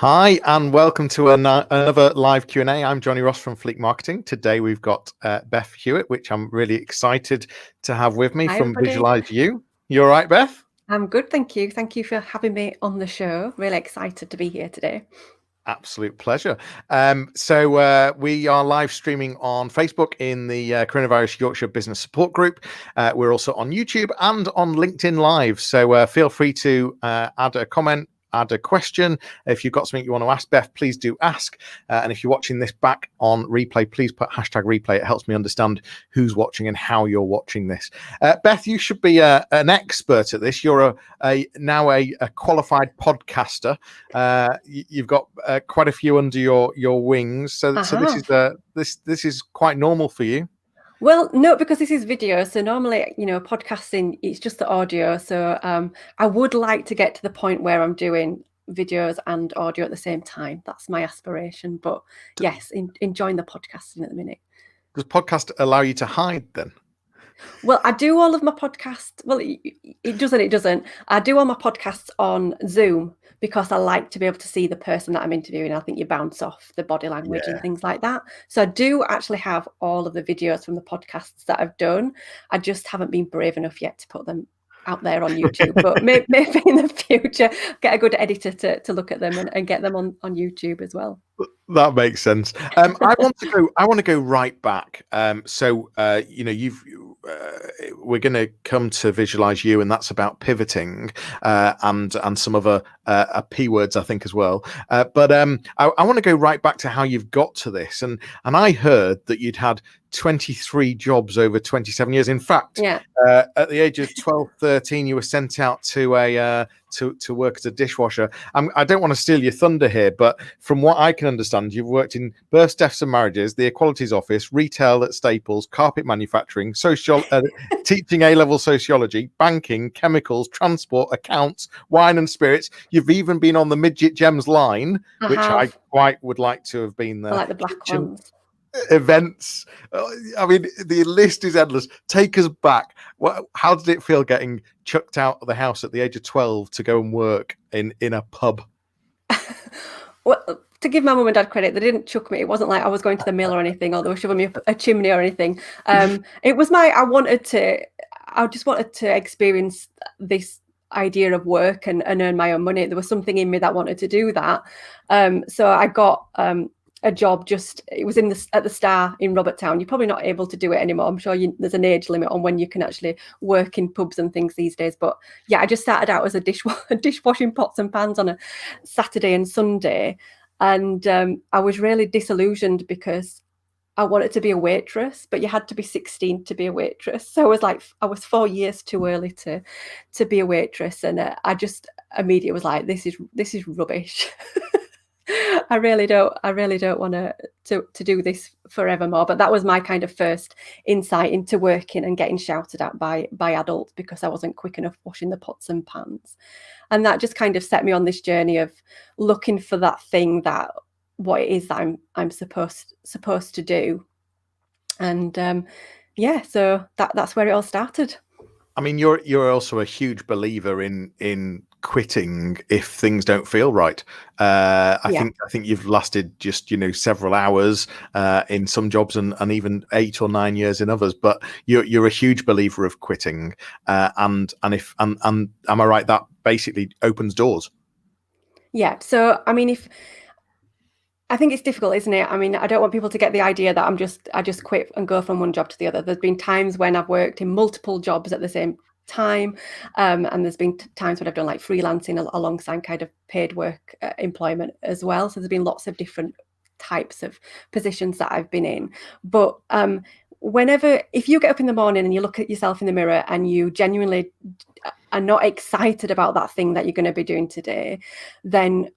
Hi, and welcome to another live Q&A. I'm Johnny Ross from Fleet Marketing. Today we've got Beth Hewitt, which I'm really excited to have with me Hi, from everybody. Visualise You. You all right, Beth? I'm good, thank you. Thank you for having me on the show. Really excited to be here today. Absolute pleasure. So we are live streaming on Facebook in the Coronavirus Yorkshire Business Support Group. We're also on YouTube and on LinkedIn Live. So feel free to add a comment, add a question. If you've got something you want to ask Beth, please do ask. And if you're watching this back on replay, please put #replay. It helps me understand who's watching and how you're watching this. Beth, you should be an expert at this. You're now a qualified podcaster. You've got quite a few under your wings. So this is quite normal for you. Well, no, because this is video. So normally, podcasting, it's just the audio. So I would like to get to the point where I'm doing videos and audio at the same time. That's my aspiration. But yes, enjoying the podcasting at the minute. Does podcast allow you to hide then? Well, I do all of my podcasts. Well, it doesn't. I do all my podcasts on Zoom because I like to be able to see the person that I'm interviewing. I think you bounce off the body language and things like that. So I do actually have all of the videos from the podcasts that I've done. I just haven't been brave enough yet to put them out there on YouTube, but maybe in the future get a good editor to look at them and get them on YouTube as well. That makes sense. I want to go right back. We're going to come to Visualise You, and that's about pivoting and some other P words, I think, as well. But I want to go right back to how you've got to this. And I heard that you'd had 23 jobs over 27 years. In fact, at the age of 12, 13, you were sent out to to work as a dishwasher. I don't want to steal your thunder here, but from what I can understand, you've worked in births, deaths and marriages, the Equalities Office, retail at Staples, carpet manufacturing, teaching A-level sociology, banking, chemicals, transport, accounts, wine and spirits. You've even been on the Midget Gems line, which I quite would like to have been there. I like the black ones. Events. I mean, the list is endless. Take us back. How did it feel getting chucked out of the house at the age of 12 to go and work in a pub? Well, to give my mum and dad credit, they didn't chuck me. It wasn't like I was going to the mill or anything, or they were shoving me up a chimney or anything. It was I just wanted to experience this idea of work and earn my own money. There was something in me that wanted to do that. So I got a job it was at the Star in Robert Town. You're probably not able to do it anymore. I'm sure there's an age limit on when you can actually work in pubs and things these days. But yeah, I just started out as a dishwashing pots and pans on a Saturday and Sunday. And I was really disillusioned because I wanted to be a waitress, but you had to be 16 to be a waitress. So I was 4 years too early to be a waitress. And I just immediately was like, this is rubbish. I really don't want to do this forevermore. But that was my kind of first insight into working and getting shouted at by adults because I wasn't quick enough washing the pots and pans. And that just kind of set me on this journey of looking for that thing what it is that I'm supposed to do. And so that's where it all started. I mean, you're also a huge believer in quitting if things don't feel right. I think you've lasted just several hours in some jobs and even 8 or 9 years in others. But you're a huge believer of quitting, and am I right? That basically opens doors. Yeah. So I mean, I think it's difficult, isn't it? I mean, I don't want people to get the idea that I just quit and go from one job to the other. There's been times when I've worked in multiple jobs at the same time, and there's been times when I've done like freelancing alongside kind of paid work employment as well. So there's been lots of different types of positions that I've been in. But if you get up in the morning and you look at yourself in the mirror and you genuinely are not excited about that thing that you're going to be doing today, then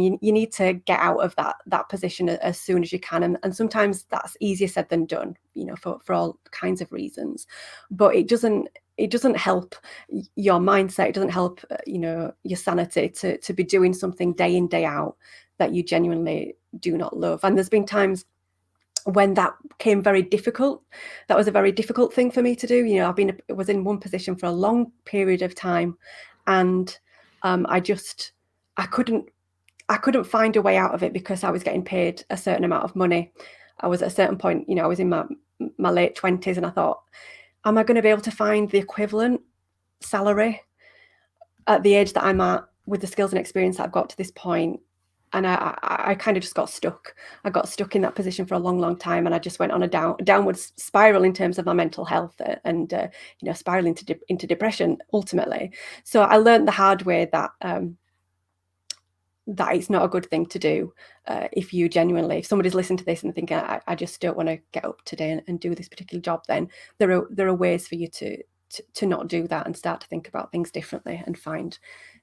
you need to get out of that position as soon as you can. And sometimes that's easier said than done, for all kinds of reasons. But it doesn't help your mindset. It doesn't help, your sanity to be doing something day in, day out that you genuinely do not love. And there's been times when that came very difficult. That was a very difficult thing for me to do. I was in one position for a long period of time, and I I couldn't find a way out of it because I was getting paid a certain amount of money. I was at a certain point, I was in my late 20s, and I thought, am I going to be able to find the equivalent salary at the age that I'm at with the skills and experience that I've got to this point? And I kind of just got stuck. I got stuck in that position for a long, long time, and I just went on a downward spiral in terms of my mental health, and spiraling into depression ultimately. So I learned the hard way that that it's not a good thing to do. If somebody's listening to this and thinking, I just don't want to get up today and do this particular job, then there are ways for you to not do that and start to think about things differently and find,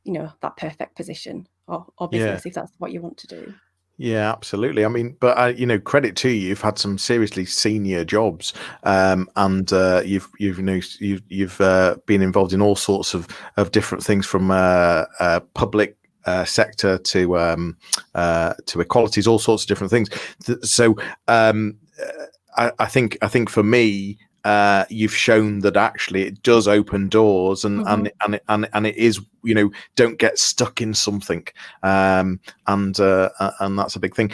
that perfect position or business, if that's what you want to do. Yeah, absolutely. I mean, but credit to you. You've had some seriously senior jobs, and you've been involved in all sorts of different things, from public sector to equalities, all sorts of different things. So I think for me, you've shown that actually it does open doors, and it is, don't get stuck in something, and that's a big thing.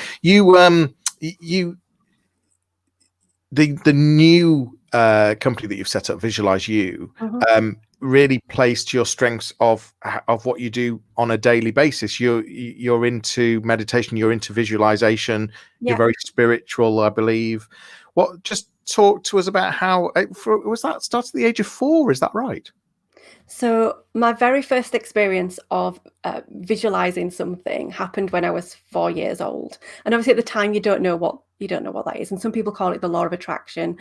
The new company that you've set up, Visualise You, really placed your strengths of what you do on a daily basis. You're into meditation, you're into visualization, you're very spiritual, I believe. Just talk to us about how was that started at the age of 4? Is that right? So my very first experience of visualizing something happened when I was 4 years old, and obviously at the time you don't know what that is, and some people call it the law of attraction,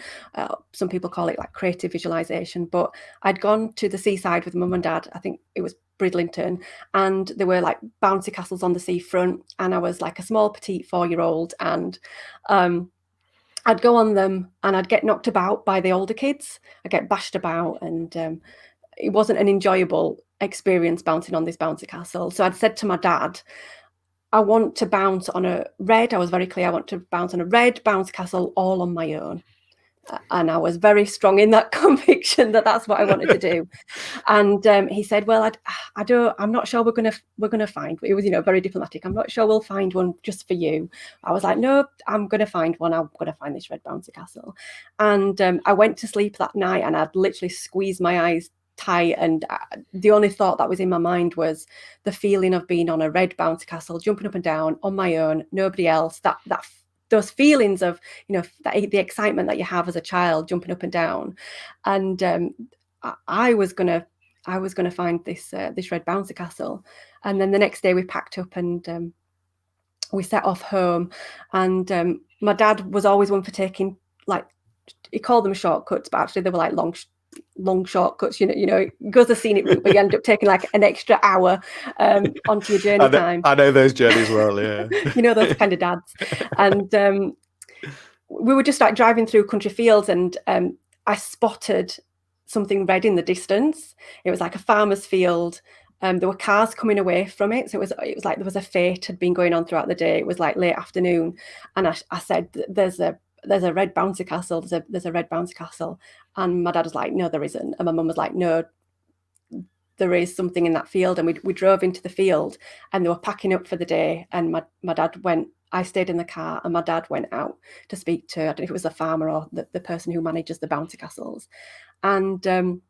some people call it like creative visualization. But I'd gone to the seaside with mum and dad. I think it was Bridlington, and there were like bouncy castles on the seafront, and I was like a small petite 4-year-old, and I'd go on them and I'd get knocked about by the older kids. I'd get bashed about, and it wasn't an enjoyable experience bouncing on this bouncy castle. So I'd said to my dad, I want to bounce on I was very clear, I want to bounce on a red bouncy castle all on my own. And I was very strong in that conviction that that's what I wanted to do. And he said, well, I'm not sure we're gonna find. It was, very diplomatic. I'm not sure we'll find one just for you. I was like, no, I'm gonna find one. I'm gonna find this red bouncy castle. And I went to sleep that night, and I'd literally squeezed my eyes tight, and the only thought that was in my mind was the feeling of being on a red bouncy castle, jumping up and down on my own, nobody else. Those feelings of, the excitement that you have as a child, jumping up and down. And I was gonna find this red bouncy castle. And then the next day we packed up and we set off home. And my dad was always one for taking, like, he called them shortcuts, but actually they were like long shortcuts. It goes the scenic route, but you end up taking like an extra hour onto your journey time. I know those journeys well, yeah. Those kind of dads. And we were just like driving through country fields, and I spotted something red in the distance. It was like a farmer's field. There were cars coming away from it, so it was like there was a fete had been going on throughout the day. It was like late afternoon, and I said, there's a red bouncy castle, there's a red bouncy castle. And my dad was like, no, there isn't. And my mum was like, no, there is something in that field. And we drove into the field, and they were packing up for the day. And my dad went, I stayed in the car, and my dad went out to speak to, I don't know if it was the farmer or the person who manages the bouncy castles. And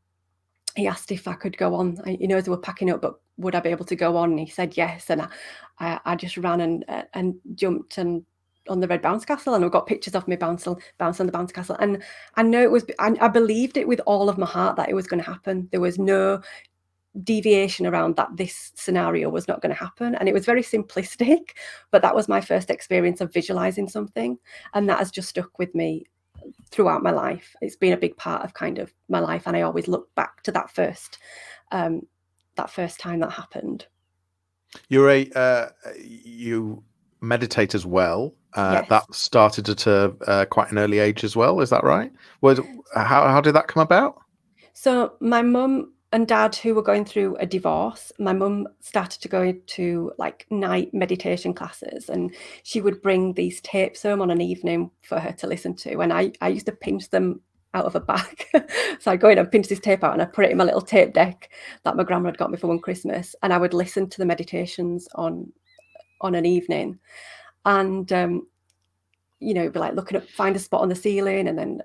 he asked if I could go on, they were packing up, but would I be able to go on? And he said yes. And I just ran and jumped and on the red bouncy castle, and I've got pictures of me bounce on the bouncy castle. And I know I believed it with all of my heart that it was going to happen. There was no deviation around that. This scenario was not going to happen, and it was very simplistic, but that was my first experience of visualizing something, and that has just stuck with me throughout my life. It's been a big part of kind of my life, and I always look back to that first time that happened. You meditate as well. Yes. That started at quite an early age as well. Is that right? How did that come about? So my mum and dad, who were going through a divorce, my mum started to go to like night meditation classes, and she would bring these tapes home on an evening for her to listen to. And I used to pinch them out of a bag. So I'd go in and pinch this tape out, and I'd put it in my little tape deck that my grandma had got me for one Christmas. And I would listen to the meditations on on an evening, and you know, it'd be like find a spot on the ceiling, and then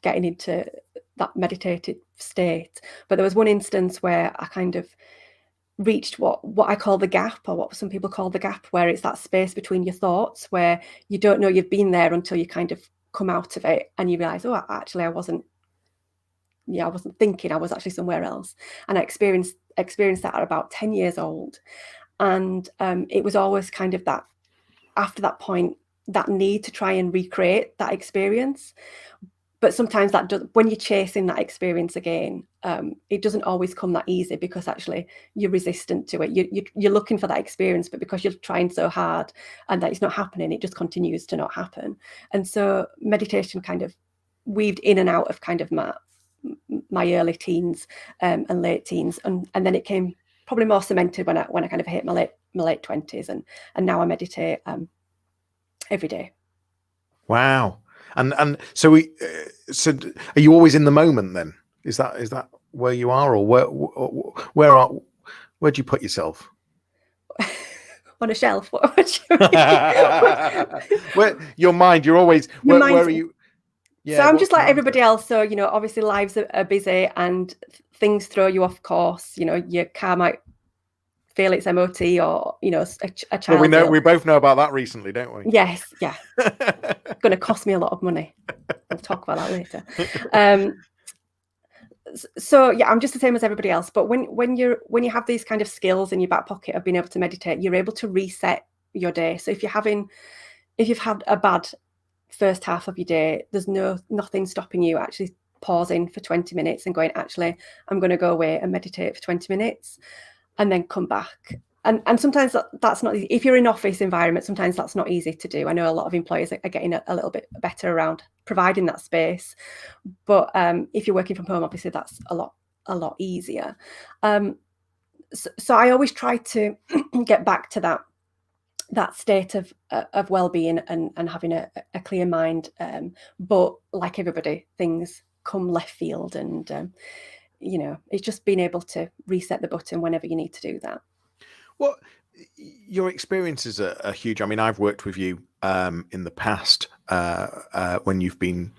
getting into that meditative state. But there was one instance where I kind of reached what I call the gap, or what some people call the gap, where it's that space between your thoughts where you don't know you've been there until you kind of come out of it and you realize, oh, actually I wasn't thinking, I was actually somewhere else. And I experienced that at about 10 years old. And it was always kind of that, after that point, that need to try and recreate that experience. But sometimes when you're chasing that experience again, it doesn't always come that easy, because actually you're resistant to it. You're looking for that experience, but because you're trying so hard and that it's not happening, it just continues to not happen. And so meditation kind of weaved in and out of kind of my early teens and late teens, and then it came probably more cemented when I kind of hit my late 20s, and now I meditate every day. Wow. And so so are you always in the moment then? Is that where you are, or where do you put yourself? On a shelf? What you Where your mind? You're always where are you? Yeah, so I'm just like everybody else. So, you know, obviously lives are busy and things throw you off course. You know, your car might fail its MOT, or, you know, a child. Well, we both know about that recently, don't we? Yes, yeah. It's going to cost me a lot of money. We'll talk about that later. So yeah, I'm just the same as everybody else. But when you have these kind of skills in your back pocket of being able to meditate, you're able to reset your day. So if you've had a bad first half of your day, there's nothing stopping you actually pausing for 20 minutes and going, actually, I'm going to go away and meditate for 20 minutes and then come back. And sometimes that's not easy. If you're in office environment, sometimes that's not easy to do. I know a lot of employers are getting a little bit better around providing that space. But if you're working from home, obviously that's a lot easier. So I always try to get back to that state of well-being and having a clear mind. But like everybody, things come left field, and you know, it's just being able to reset the button whenever you need to do that. Well, your experiences are huge. I mean, I've worked with you in the past when you've been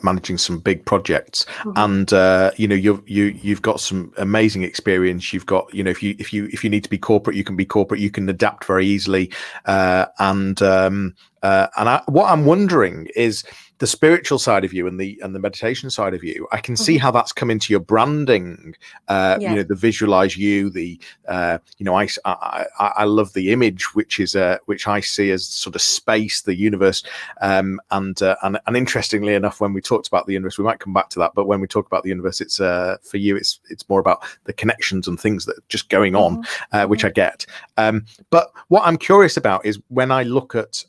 managing some big projects, and you know, you've got some amazing experience. You've got, you know, if you need to be corporate, you can be corporate. You can adapt very easily, and what I'm wondering is the spiritual side of you and the meditation side of you. I can see how that's come into your branding. You know, the Visualise you, you know, I love the image, which I see as sort of space, the universe, and interestingly enough, when we talked about the universe, we might come back to that, but when we talk about the universe, it's for you, it's more about the connections and things that are just going on, which I get. But what I'm curious about is when I look at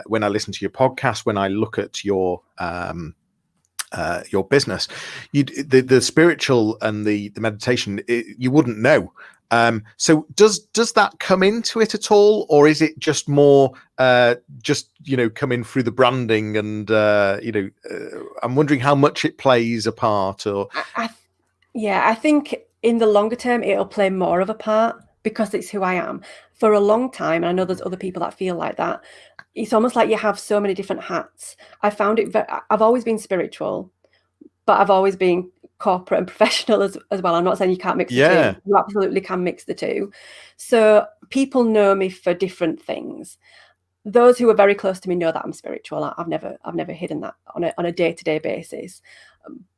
when I listen to your podcast, when I look at your business, the spiritual and the meditation, you wouldn't know. So does that come into it at all, or is it just more just, you know, coming through the branding and you know, I'm wondering how much it plays a part? Or I think in the longer term it'll play more of a part, because it's who I am. For a long time, and I know there's other people that feel like that, it's almost like you have so many different hats. I found it I've always been spiritual, but I've always been corporate and professional as well. I'm not saying you can't mix the two. You absolutely can mix the two. So people know me for different things. Those who are very close to me know that I'm spiritual. I've never hidden that on a day-to-day basis.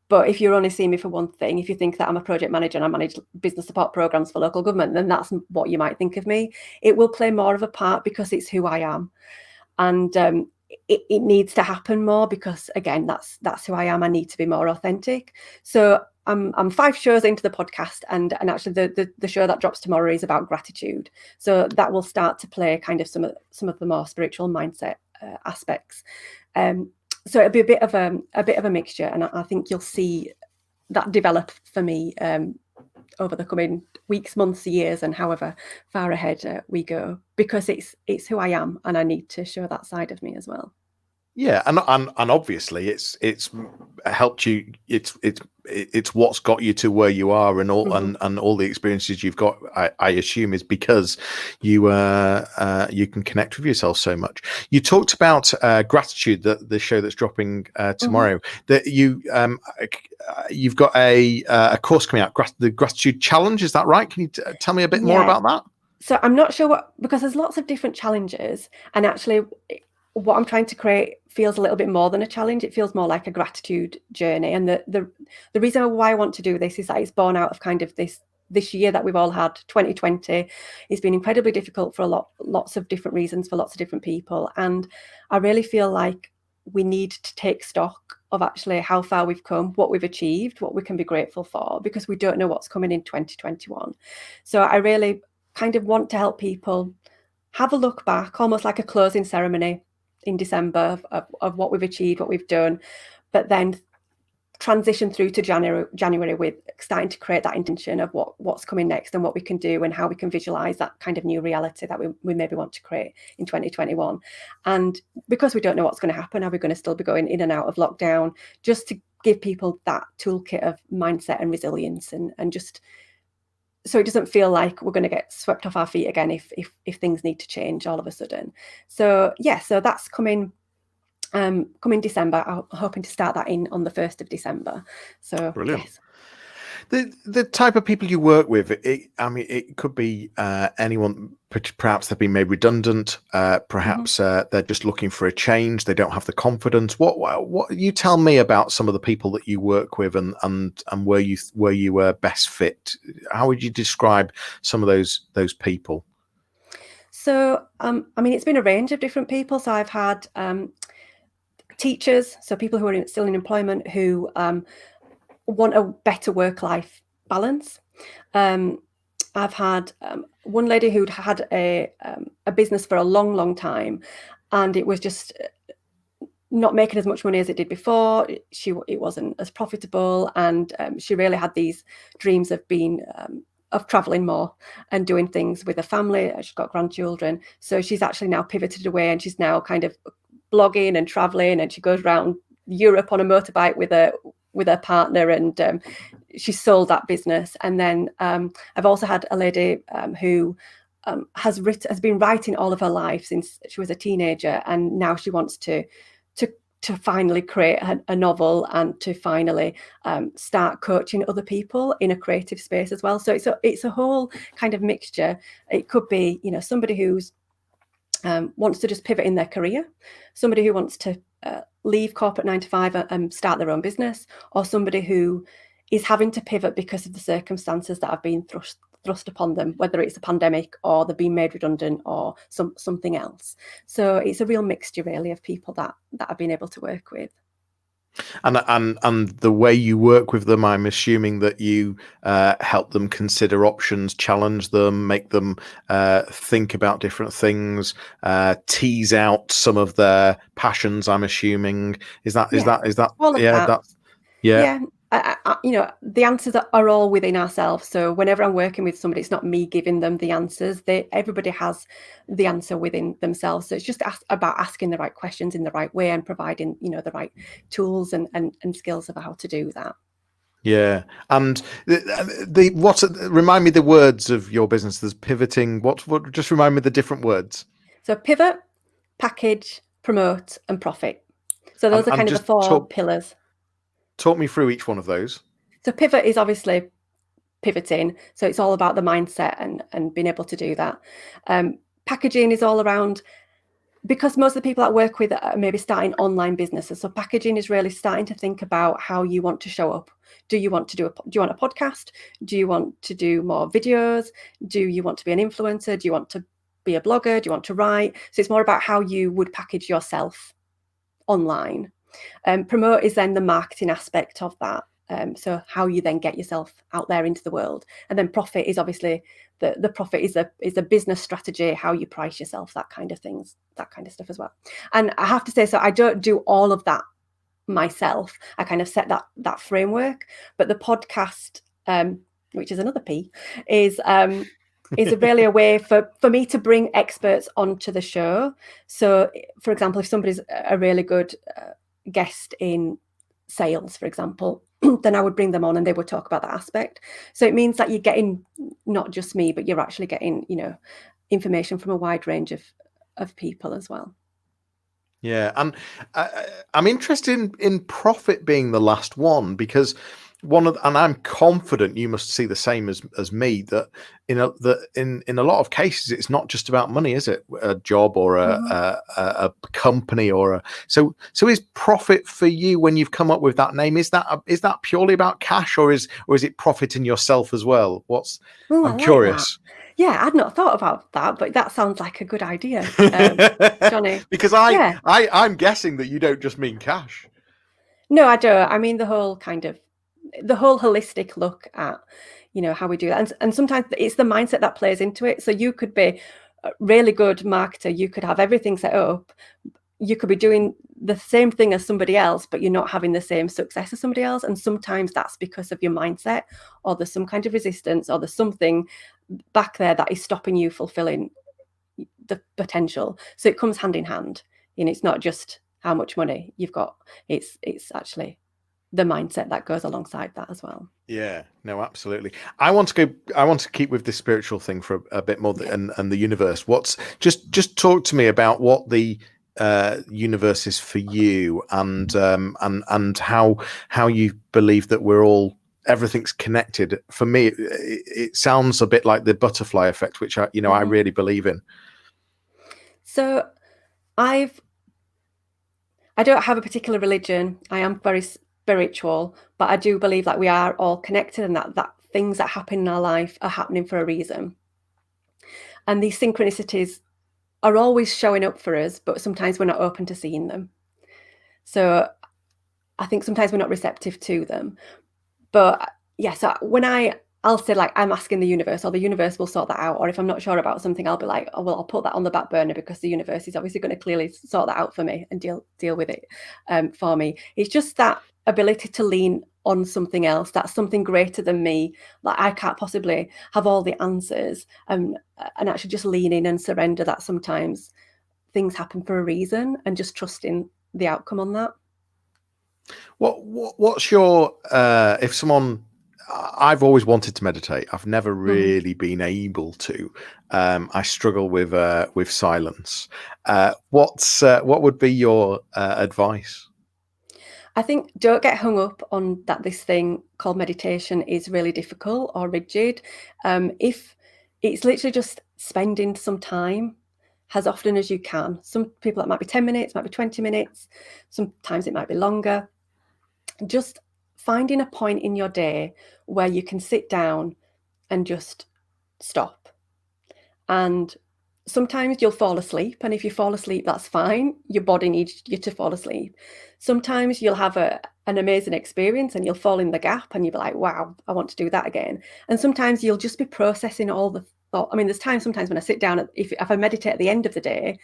But if you're only seeing me for one thing, if you think that I'm a project manager and I manage business support programs for local government, then that's what you might think of me. It will play more of a part because it's who I am. And it needs to happen more because, again, that's who I am. I need to be more authentic. So I'm 5 shows into the podcast, and actually the show that drops tomorrow is about gratitude. So that will start to play kind of some of the more spiritual mindset aspects. So it'll be a bit of a mixture, and I think you'll see that develop for me over the coming weeks, months, years, and however far ahead we go, because it's who I am, and I need to show that side of me as well. Yeah, and obviously it's helped you. It's what's got you to where you are, and all Hmm. and all the experiences you've got. I assume is because you can connect with yourself so much. You talked about gratitude, the show that's dropping Hmm. tomorrow. That you've got a course coming out, the gratitude challenge. Is that right? Can you tell me a bit more Yeah. about that? So I'm not sure because there's lots of different challenges, and actually what I'm trying to create feels a little bit more than a challenge. It feels more like a gratitude journey. And the reason why I want to do this is that it's born out of kind of this year that we've all had, 2020. It's been incredibly difficult for lots of different reasons for lots of different people. And I really feel like we need to take stock of actually how far we've come, what we've achieved, what we can be grateful for, because we don't know what's coming in 2021. So I really kind of want to help people have a look back, almost like a closing ceremony in December of what we've achieved, what we've done, but then transition through to January with starting to create that intention of what's coming next and what we can do and how we can visualize that kind of new reality that we maybe want to create in 2021. And because we don't know what's going to happen, are we going to still be going in and out of lockdown, just to give people that toolkit of mindset and resilience, and just so it doesn't feel like we're going to get swept off our feet again if things need to change all of a sudden. So yeah, so that's coming December. I'm hoping to start that on the 1st of December. So Brilliant. yes. The type of people you work with, I mean, it could be anyone. Perhaps they've been made redundant. Mm-hmm. Perhaps they're just looking for a change. They don't have the confidence. What you tell me about some of the people that you work with, and where you were best fit? How would you describe some of those people? So I mean, it's been a range of different people. So I've had teachers, so people who are still in employment, who want a better work-life balance. I've had one lady who'd had a business for a long time, and it was just not making as much money as it did before. It wasn't as profitable, and she really had these dreams of being of traveling more and doing things with her family. She's got grandchildren, so she's actually now pivoted away, and she's now kind of blogging and traveling, and she goes around Europe on a motorbike with her partner, and she sold that business. And then I've also had a lady who has been writing all of her life since she was a teenager, and now she wants to finally create a novel, and to finally start coaching other people in a creative space as well. So it's a whole kind of mixture. It could be, somebody who's wants to just pivot in their career, somebody who wants to leave corporate 9 to 5 and start their own business, or somebody who is having to pivot because of the circumstances that have been thrust upon them, whether it's a pandemic or they've been made redundant or something else. So it's a real mixture really of people that I've been able to work with. And the way you work with them, I'm assuming that you help them consider options, challenge them, make them think about different things, tease out some of their passions. I'm assuming is that Yeah, all of yeah, that. that's yeah. Yeah. The answers are all within ourselves. So whenever I'm working with somebody, it's not me giving them the answers. Everybody has the answer within themselves. So it's just about asking the right questions in the right way and providing, the right tools and skills of how to do that. Yeah, and remind me the words of your business. There's pivoting. What? Just remind me the different words. So pivot, package, promote, and profit. So those are And kind of the just 4 pillars. talk me through each one of those. So pivot is obviously pivoting. So it's all about the mindset and being able to do that. Packaging is all around, because most of the people I work with are maybe starting online businesses. So packaging is really starting to think about how you want to show up. Do you want a podcast? Do you want to do more videos? Do you want to be an influencer? Do you want to be a blogger? Do you want to write? So it's more about how you would package yourself online. Promote is then the marketing aspect of that. So how you then get yourself out there into the world. And then profit is obviously the profit is a business strategy, how you price yourself, that kind of things, that kind of stuff as well. And I have to say, so I don't do all of that myself. I kind of set that framework, but the podcast, which is another P, is is really a way for me to bring experts onto the show. So, for example, if somebody's a really good guest in sales, for example, then I would bring them on and they would talk about that aspect. So it means that you're getting not just me, but you're actually getting, information from a wide range of people as well. Yeah, and I'm interested in profit being the last one, because and I'm confident you must see the same as me, that in a lot of cases it's not just about money, is it? A job or a company so is profit for you, when you've come up with that name, is that purely about cash, or is it profit in yourself as well? Oh, I I'm like that. curious. Yeah, I'd not thought about that, but that sounds like a good idea, Johnny. Because Yeah. I'm guessing that you don't just mean cash. No, I don't. I mean the whole holistic look at, how we do that. And sometimes it's the mindset that plays into it. So you could be a really good marketer, you could have everything set up, you could be doing the same thing as somebody else, but you're not having the same success as somebody else. And sometimes that's because of your mindset, or there's some kind of resistance, or there's something back there that is stopping you fulfilling the potential. So it comes hand in hand. It's not just how much money you've got. It's actually the mindset that goes alongside that as well. Yeah, no, absolutely. I want to keep with this spiritual thing for a bit more, and the universe. Just talk to me about what the universe is for you, and how you believe that everything's connected. For me, it sounds a bit like the butterfly effect, which I really believe in. So I don't have a particular religion. I am very spiritual, but I do believe that we are all connected, and that things that happen in our life are happening for a reason. And these synchronicities are always showing up for us, but sometimes we're not open to seeing them. So I think sometimes we're not receptive to them. But yeah, so when I'll say, like, I'm asking the universe, or the universe will sort that out. Or if I'm not sure about something, I'll be like, oh, well, I'll put that on the back burner, because the universe is obviously going to clearly sort that out for me and deal with it for me. It's just that ability to lean on something else, that's something greater than me. Like, I can't possibly have all the answers, and actually just lean in and surrender that sometimes things happen for a reason, and just trusting the outcome on that. What's your if someone I've always wanted to meditate. I've never really been able to. I struggle with silence. What would be your advice? I think don't get hung up on that this thing called meditation is really difficult or rigid. If it's literally just spending some time as often as you can. Some people, that might be 10 minutes, might be 20 minutes. Sometimes it might be longer. Just finding a point in your day where you can sit down and just stop. And sometimes you'll fall asleep, and if you fall asleep, that's fine. Your body needs you to fall asleep. Sometimes you'll have an amazing experience, and you'll fall in the gap, and you'll be like, wow, I want to do that again. And sometimes you'll just be processing all the thought. I mean, there's times sometimes when I sit down, if I meditate at the end of the day,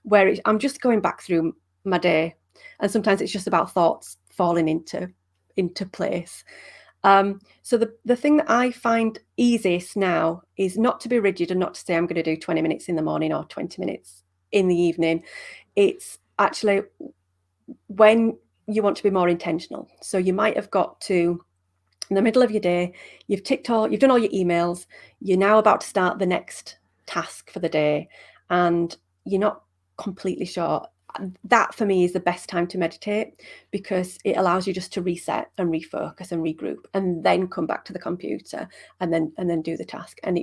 where I'm just going back through my day, and sometimes it's just about thoughts falling into place. So the thing that I find easiest now is not to be rigid, and not to say I'm going to do 20 minutes in the morning or 20 minutes in the evening. It's actually when you want to be more intentional. So you might have got to, in the middle of your day, you've done all your emails, you're now about to start the next task for the day, and you're not completely sure. That for me is the best time to meditate, because it allows you just to reset and refocus and regroup, and then come back to the computer and then do the task. And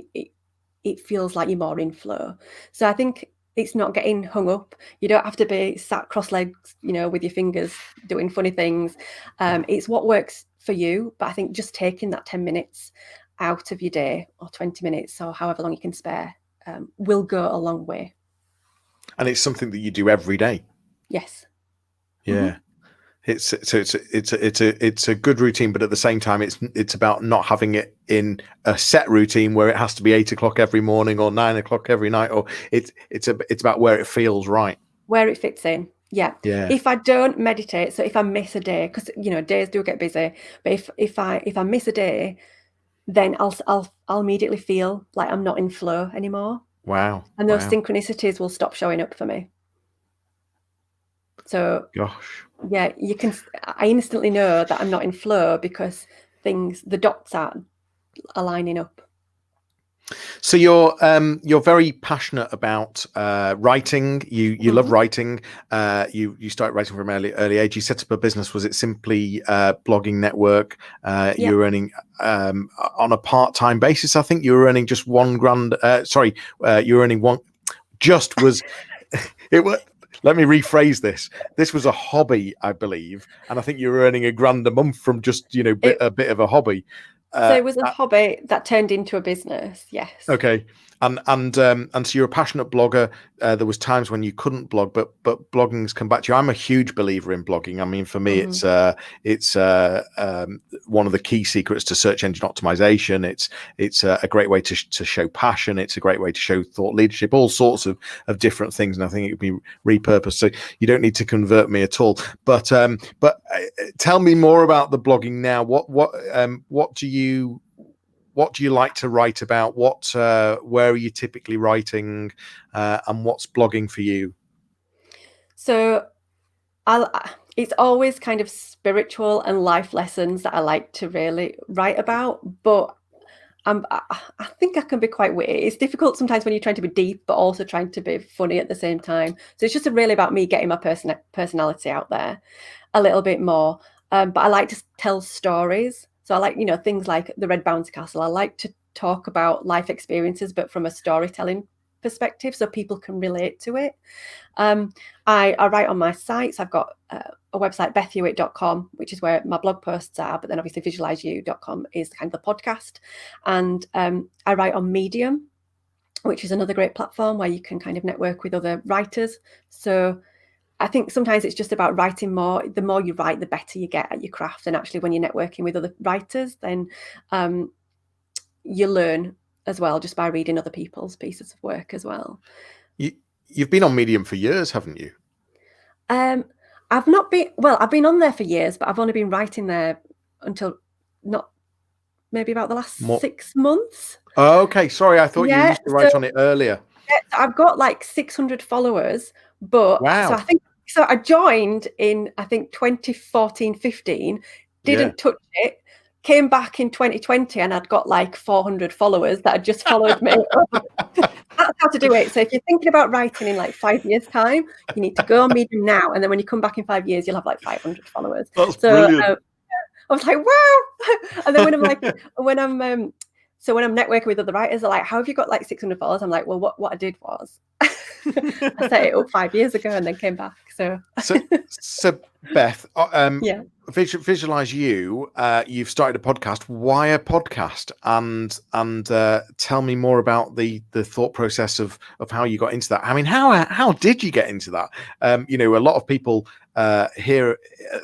it feels like you're more in flow. So I think it's not getting hung up. You don't have to be sat cross-legged, with your fingers doing funny things. It's what works for you. But I think just taking that 10 minutes out of your day, or 20 minutes, or however long you can spare, will go a long way. And it's something that you do every day. Yes. Yeah. It's a good routine, but at the same time, it's about not having it in a set routine where it has to be 8 o'clock every morning or 9 o'clock every night, or it's about where it feels right, where it fits in. Yeah. If I don't meditate, so if I miss a day, because days do get busy, but if I miss a day, then I'll immediately feel like I'm not in flow anymore. Wow. And those Wow. synchronicities will stop showing up for me. So Gosh. yeah, I instantly know that I'm not in flow because the dots aren't aligning up. So you're very passionate about writing. You love writing. You started writing from an early age. You set up a business. Was it simply blogging network? Yeah. You were earning on a part-time basis. I think you were earning just £1,000. You were earning one. Just was it was. Let me rephrase this. This was a hobby, I believe, and I think you were earning £1,000 a month from just a bit of a hobby. So it was a hobby that turned into a business. Yes. Okay. And so you're a passionate blogger. There was times when you couldn't blog, but blogging's come back to you. I'm a huge believer in blogging. I mean, for me, it's one of the key secrets to search engine optimization. It's a great way to show passion. It's a great way to show thought leadership, all sorts of different things. And I think it could be repurposed. So you don't need to convert me at all. But tell me more about the blogging now. What do you like to write about? Where are you typically writing, and what's blogging for you? So it's always kind of spiritual and life lessons that I like to really write about, but I think I can be quite witty. It's difficult sometimes when you're trying to be deep, but also trying to be funny at the same time. So it's just really about me getting my personality out there a little bit more. But I like to tell stories. So I like, things like the Red Bouncy Castle. I like to talk about life experiences, but from a storytelling perspective, so people can relate to it. I write on my sites. I've got a website, BethHewitt.com, which is where my blog posts are, but then obviously VisualiseU.com is kind of the podcast. And I write on Medium, which is another great platform where you can kind of network with other writers. So I think sometimes it's just about writing more. The more you write, the better you get at your craft. And actually, when you're networking with other writers, then you learn as well just by reading other people's pieces of work as well. You've been on Medium for years, haven't you? I've been on there for years, but I've only been writing there until maybe about the last 6 months. Oh, okay. Sorry, I thought you used to write on it earlier. I've got like 600 followers, but wow. So I joined in, I think 2014, 15, didn't touch it, came back in 2020 and I'd got like 400 followers that had just followed me. That's how to do it. So if you're thinking about writing in like 5 years time, you need to go on Medium now. And then when you come back in 5 years, you'll have like 500 followers. That's brilliant. I was like, wow. And then when I'm networking with other writers, they're like, how have you got like 600 followers? I'm like, well, what I did was I set it up 5 years ago and then came back. So Beth, Visualise You, you've started a podcast. Why a podcast? And tell me more about the thought process of how you got into that. I mean, how did you get into that? A lot of people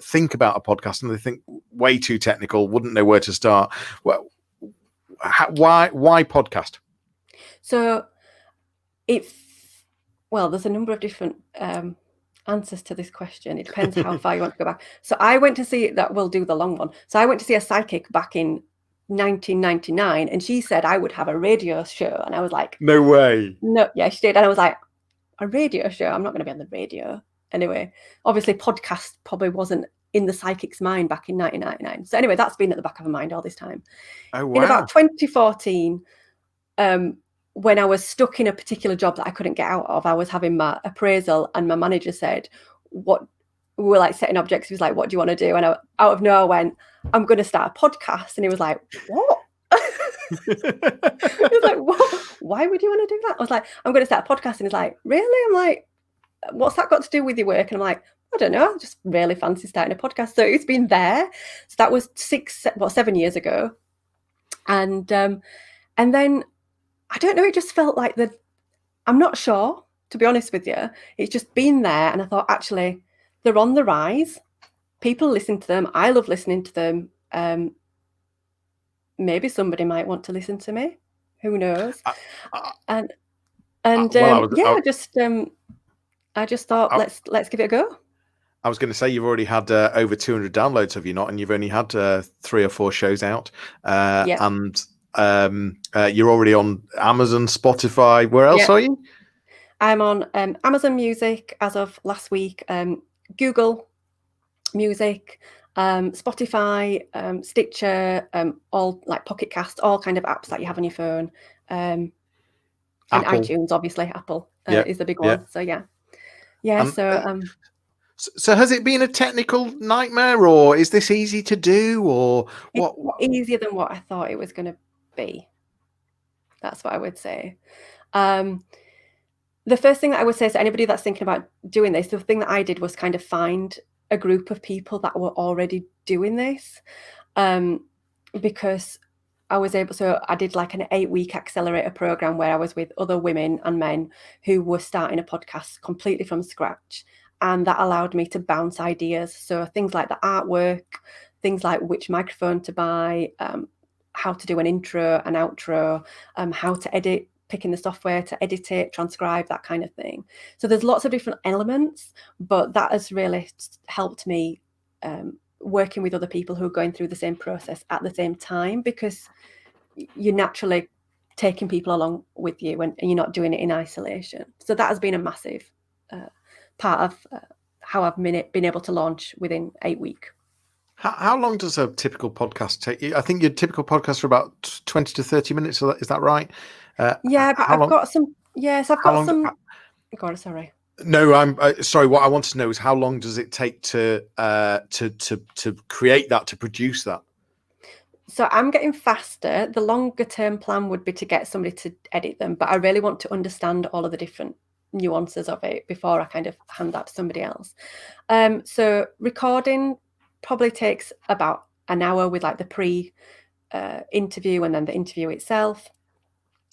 think about a podcast and they think way too technical, wouldn't know where to start. Well, why podcast? So there's a number of different answers to this question. It depends how far you want to go back. So I went to see we'll do the long one. So I went to see a psychic back in 1999 and she said I would have a radio show. And I was like, no way. No, yeah, she did. And I was like, a radio show? I'm not going to be on the radio. Anyway, obviously podcast probably wasn't in the psychic's mind back in 1999. So anyway, that's been at the back of my mind all this time. Oh, wow. In about 2014, when I was stuck in a particular job that I couldn't get out of, I was having my appraisal and my manager said, we were like setting objectives. He was like, what do you want to do? And I, out of nowhere, went, I'm going to start a podcast. And he was like, what? He was like, what? Why would you want to do that? I was like, I'm going to start a podcast. And he's like, really? I'm like, what's that got to do with your work? And I'm like, I don't know. I just really fancy starting a podcast. So it's been there. So that was 7 years ago. And then I don't know, it just felt like I'm not sure, to be honest with you. It's just been there. And I thought, actually, they're on the rise. People listen to them. I love listening to them. Maybe somebody might want to listen to me. Who knows? I just thought, let's give it a go. I was going to say, you've already had over 200 downloads, have you not? And you've only had 3 or 4 shows out. And you're already on Amazon, Spotify. Where else are you? I'm on Amazon Music as of last week, Google Music, Spotify, Stitcher, all like Pocket Cast, all kind of apps that you have on your phone, and Apple. iTunes, obviously. Apple is the big one. So yeah. So has it been a technical nightmare, or is this easy to do, or what? It's easier than what I thought it was going to be. That's what I would say. The first thing that I would say to anybody that's thinking about doing this, the thing that I did was kind of find a group of people that were already doing this, because I did like an 8-week accelerator program where I was with other women and men who were starting a podcast completely from scratch. And that allowed me to bounce ideas. So things like the artwork, things like which microphone to buy, how to do an intro, an outro, how to edit, picking the software to edit it, transcribe, that kind of thing. So there's lots of different elements, but that has really helped me working with other people who are going through the same process at the same time, because you're naturally taking people along with you and you're not doing it in isolation. So that has been a massive part of how I've been able to launch within 8 weeks. How long does a typical podcast take you? I think your typical podcast for about 20 to 30 minutes. Is that right? Yeah, but I've got some. Yes, I've got some. God, sorry. No, I'm sorry. What I want to know is how long does it take to create that, to produce that? So I'm getting faster. The longer term plan would be to get somebody to edit them, but I really want to understand all of the different nuances of it before I kind of hand that to somebody else. So recording probably takes about an hour with like the pre interview and then the interview itself,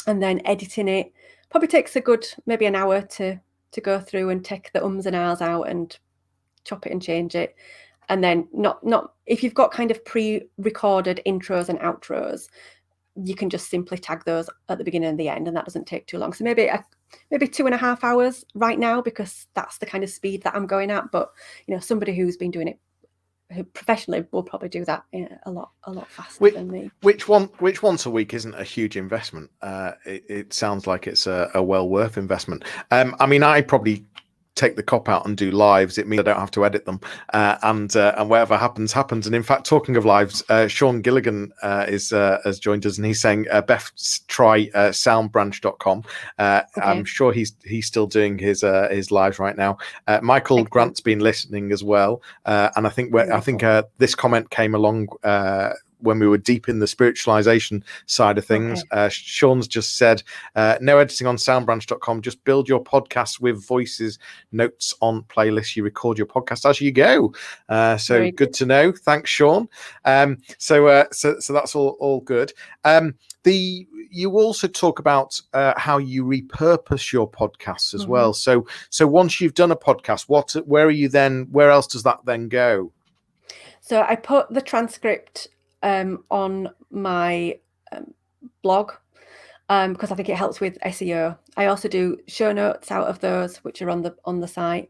and then editing it probably takes maybe an hour to go through and take the ums and ahs out and chop it and change it. And then not if you've got kind of pre-recorded intros and outros, you can just simply tag those at the beginning and the end, and that doesn't take too long. So maybe 2.5 hours right now, because that's the kind of speed that I'm going at. But somebody who's been doing it professionally will probably do that a lot faster than me. Which once a week isn't a huge investment. It sounds like it's a well worth investment. I mean, I probably take the cop out and do lives. It means I don't have to edit them, and whatever happens. And in fact, talking of lives, Sean Gilligan has joined us, and he's saying, Beth, try soundbranch.com. Okay. I'm sure he's still doing his lives right now. Michael Grant's been listening as well, and I think this comment came along when we were deep in the spiritualization side of things. Okay. Sean's just said, no editing on soundbranch.com. Just build your podcast with voices, notes on playlists. You record your podcast as you go. So good to know. Thanks, Sean. So that's all good. You also talk about how you repurpose your podcasts as well. So once you've done a podcast, where are you then? Where else does that then go? So I put the transcript on my blog because I think it helps with SEO. I also do show notes out of those, which are on the site.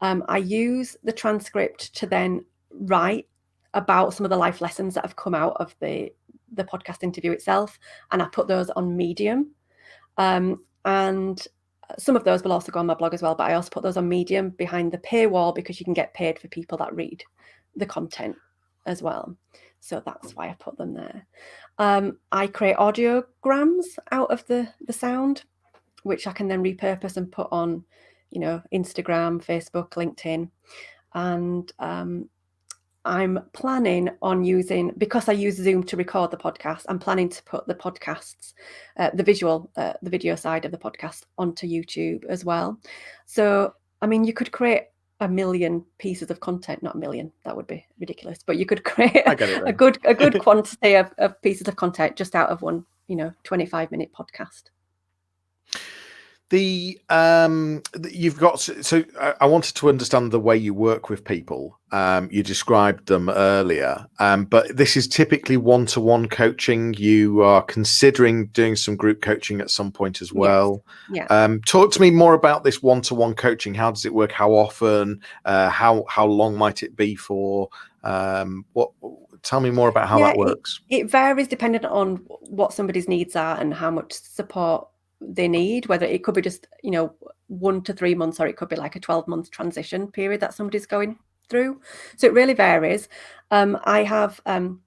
I use the transcript to then write about some of the life lessons that have come out of the podcast interview itself, and I put those on Medium. And some of those will also go on my blog as well, but I also put those on Medium behind the paywall, because you can get paid for people that read the content as well. So that's why I put them there. I create audiograms out of the sound, which I can then repurpose and put on, Instagram, Facebook, LinkedIn. And I'm planning on using, because I use Zoom to record the podcast, I'm planning to put the podcasts, the video side of the podcast onto YouTube as well. So, I mean, you could create 1 million pieces of content, not 1 million, that would be ridiculous, but you could create a good quantity of pieces of content just out of one 25-minute podcast. You've got, so I wanted to understand the way you work with people. You described them earlier, but this is typically one-to-one coaching. You are considering doing some group coaching at some point as well. Yes. Yeah. Talk to me more about this one-to-one coaching. How does it work? How often? How long might it be for? Tell me more about how Yeah, that works. it varies depending on what somebody's needs are and how much support they need, whether it could be just, 1 to 3 months, or it could be like a 12-month transition period that somebody's going through. So it really varies. I have an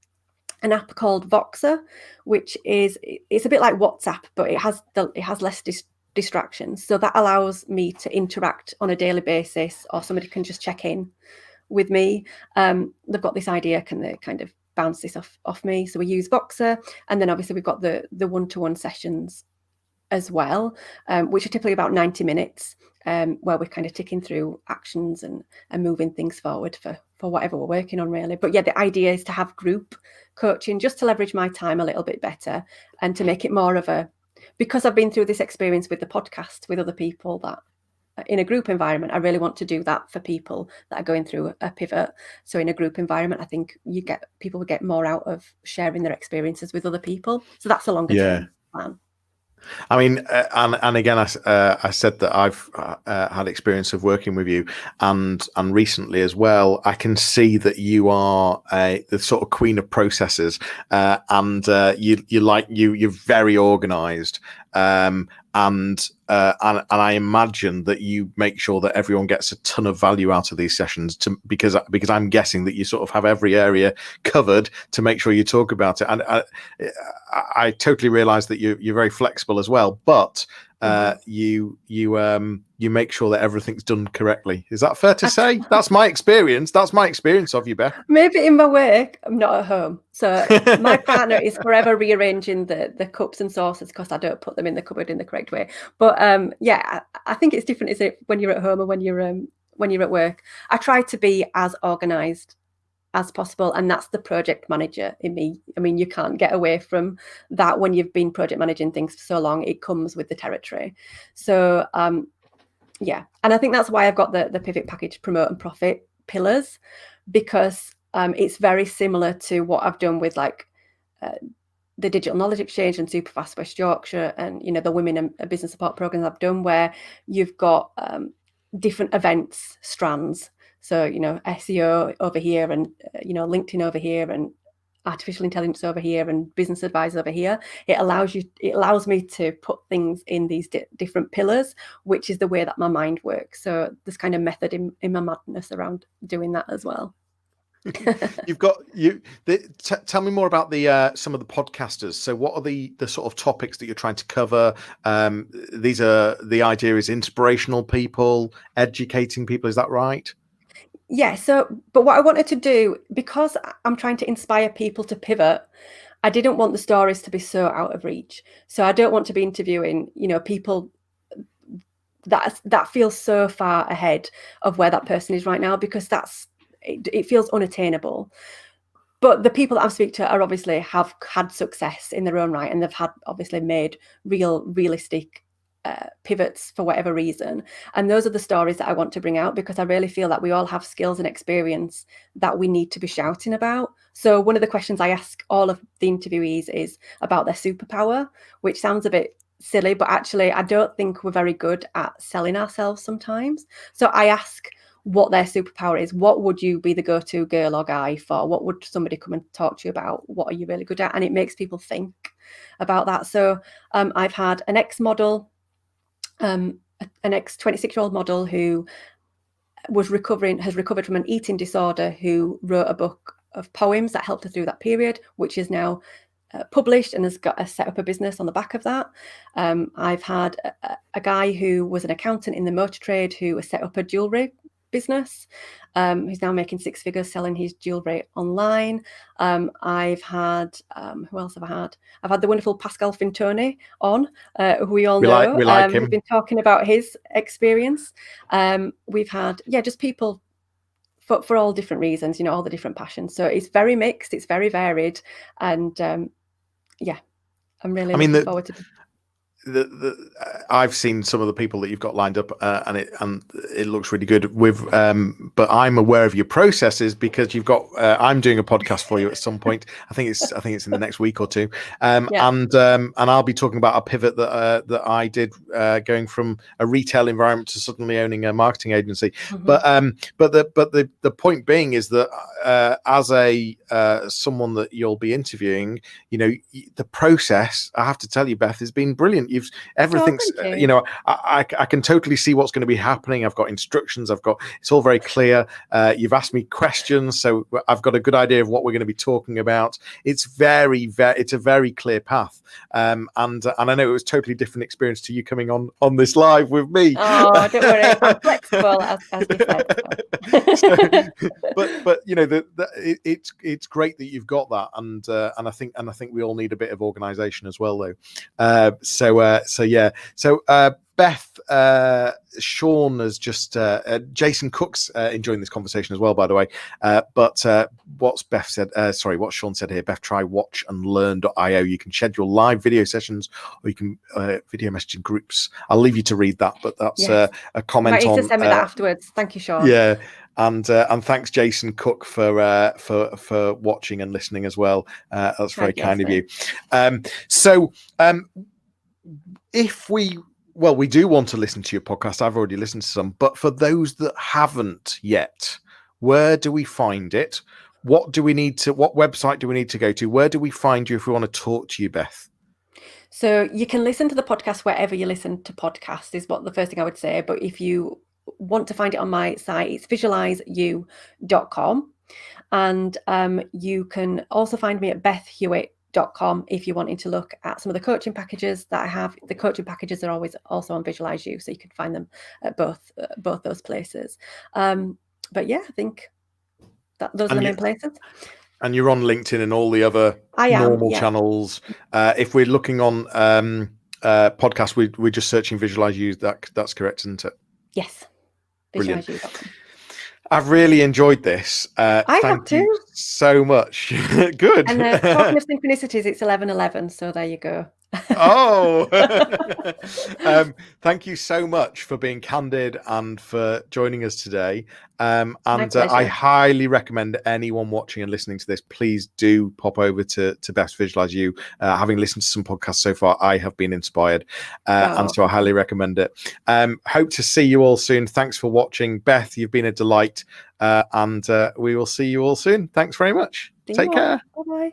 app called Voxer, which it's a bit like WhatsApp, but it has less distractions. So that allows me to interact on a daily basis, or somebody can just check in with me. They've got this idea, can they kind of bounce this off me? So we use Voxer, and then obviously we've got the one-to-one sessions as well, which are typically about 90 minutes, where we're kind of ticking through actions and moving things forward for whatever we're working on, really. But yeah, the idea is to have group coaching just to leverage my time a little bit better, and to make it more of because I've been through this experience with the podcast with other people, that in a group environment, I really want to do that for people that are going through a pivot. So in a group environment, I think people will get more out of sharing their experiences with other people. So that's a longer term plan. I mean, and again, I said that I've had experience of working with you, and recently as well. I can see that you are the sort of queen of processes, and you're very organised, and I imagine that you make sure that everyone gets a ton of value out of these sessions, because I'm guessing that you sort of have every area covered to make sure you talk about it. And I totally realise that you're very flexible as well, but you make sure that everything's done correctly. Is that fair to say? That's my experience. That's my experience of you, Beth. Maybe in my work, I'm not at home. So my partner is forever rearranging the cups and saucers because I don't put them in the cupboard in the correct way. But yeah, I think it's different, is it, when you're at home or when you're at work. I try to be as organised as possible, and that's the project manager in me. I mean, you can't get away from that when you've been project managing things for so long. It comes with the territory. So yeah, and I think that's why I've got the pivot package, promote and profit pillars, because it's very similar to what I've done with like the Digital Knowledge Exchange and Superfast West Yorkshire, and the women and business support programs I've done, where you've got different events strands. So SEO over here, and LinkedIn over here, and artificial intelligence over here, and business advisor over here. It allows me to put things in these different pillars, which is the way that my mind works. So there's kind of method in my madness around doing that as well. Tell me more about the some of the podcasters. So what are the sort of topics that you're trying to cover? These are, the idea is inspirational people, educating people, is that right? Yeah, but what I wanted to do, because I'm trying to inspire people to pivot, I didn't want the stories to be so out of reach. So I don't want to be interviewing, people that feel so far ahead of where that person is right now, because it feels unattainable. But the people that I'm speaking to are obviously have had success in their own right, and they've obviously made realistic pivots for whatever reason. And those are the stories that I want to bring out, because I really feel that we all have skills and experience that we need to be shouting about. So one of the questions I ask all of the interviewees is about their superpower, which sounds a bit silly, but actually I don't think we're very good at selling ourselves sometimes. So I ask what their superpower is. What would you be the go-to girl or guy for? What would somebody come and talk to you about? What are you really good at? And it makes people think about that. So I've had an ex-model, an ex-26-year-old model who has recovered from an eating disorder, who wrote a book of poems that helped her through that period, which is now published and has set up a business on the back of that. I've had a guy who was an accountant in the motor trade who has set up a jewellery business. He's now making 6 figures selling his jewellery online. I've had who else have I had? I've had the wonderful Pascal Fintoni on, who we all know. We like him. We've been talking about his experience. We've had just people for all different reasons, all the different passions. So it's very mixed, it's very varied, and yeah, I'm really looking forward to I've seen some of the people that you've got lined up, and it looks really good. But I'm aware of your processes because you've got. I'm doing a podcast for you at some point. I think it's in the next week or two. And I'll be talking about a pivot that I did, going from a retail environment to suddenly owning a marketing agency. But the point being is that as someone that you'll be interviewing, the process, I have to tell you, Beth, has been brilliant. Everything's, I can totally see what's going to be happening. I've got instructions. It's all very clear. You've asked me questions, so I've got a good idea of what we're going to be talking about. It's it's a very clear path. And I know it was a totally different experience to you coming on this live with me. Oh, don't worry, I'm flexible, as we said. But it's great that you've got that, and I think we all need a bit of organisation as well, though. So Beth, Sean has just Jason Cook's enjoying this conversation as well, by the way. But what Sean said here, Beth, try watchandlearn.io. You can schedule live video sessions, or you can video messaging groups. I'll leave you to read that, but that's a comment on. You to send me that afterwards. Thank you, Sean. Yeah. And thanks, Jason Cook, for watching and listening as well. That's very kind of you. If we do want to listen to your podcast, I've already listened to some, but for those that haven't yet, where do we find it? What website do we need to go to? Where do we find you if we want to talk to you, Beth? So you can listen to the podcast wherever you listen to podcasts, is what the first thing I would say. But if you want to find it on my site, it's visualiseyou.com. And you can also find me at BethHewitt.com if you're wanting to look at some of the coaching packages that I have. The coaching packages are always also on Visualise You, so you can find them at both those places. But yeah, I think those are the main places. And you're on LinkedIn and all the other normal channels. If we're looking on podcasts, we're just searching Visualise You. That's correct, isn't it? Yes. VisualiseYou.com. I've really enjoyed this. I have too. You so much. Good. And talking of synchronicities, it's 11:11, so there you go. Oh, thank you so much for being candid and for joining us today. And I highly recommend anyone watching and listening to this, please do pop over to Best Visualise You. Having listened to some podcasts so far, I have been inspired, and so I highly recommend it. Hope to see you all soon. Thanks for watching. Beth, you've been a delight, and we will see you all soon. Thanks very much. Take care. Bye-bye.